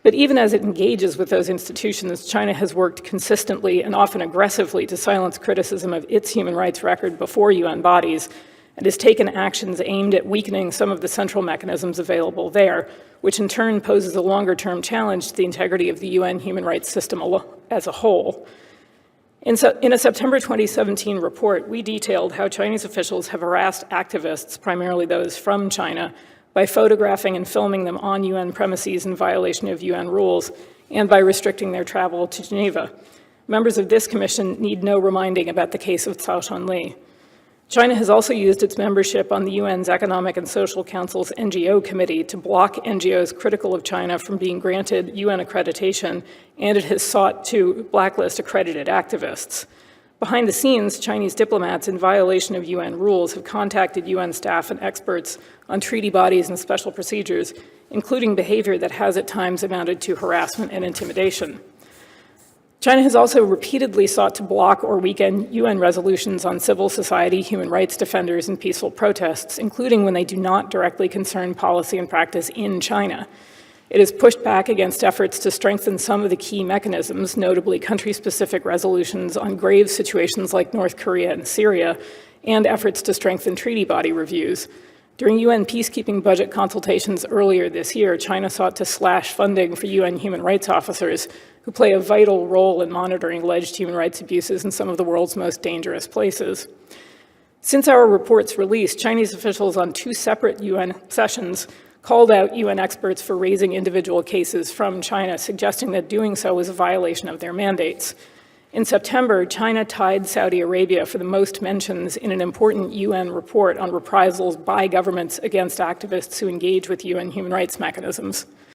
But even as it engages with those institutions, China has worked consistently and often aggressively to silence criticism of its human rights record before UN bodies, and has taken actions aimed at weakening some of the central mechanisms available there, which in turn poses a longer-term challenge to the integrity of the UN human rights system as a whole. In a September 2017 report, we detailed how Chinese officials have harassed activists, primarily those from China, by photographing and filming them on UN premises in violation of UN rules, and by restricting their travel to Geneva. Members of this commission need no reminding about the case of Cao Shanli. China has also used its membership on the UN's Economic and Social Council's NGO committee to block NGOs critical of China from being granted UN accreditation, and it has sought to blacklist accredited activists. Behind the scenes, Chinese diplomats, in violation of UN rules, have contacted UN staff and experts on treaty bodies and special procedures, including behavior that has at times amounted to harassment and intimidation. China has also repeatedly sought to block or weaken UN resolutions on civil society, human rights defenders, and peaceful protests, including when they do not directly concern policy and practice in China. It has pushed back against efforts to strengthen some of the key mechanisms, notably country-specific resolutions on grave situations like North Korea and Syria, and efforts to strengthen treaty body reviews. During UN peacekeeping budget consultations earlier this year, China sought to slash funding for UN human rights officers, who play a vital role in monitoring alleged human rights abuses in some of the world's most dangerous places. Since our report's release, Chinese officials on 2 separate UN sessions called out UN experts for raising individual cases from China, suggesting that doing so was a violation of their mandates. In September, China tied Saudi Arabia for the most mentions in an important UN report on reprisals by governments against activists who engage with UN human rights mechanisms.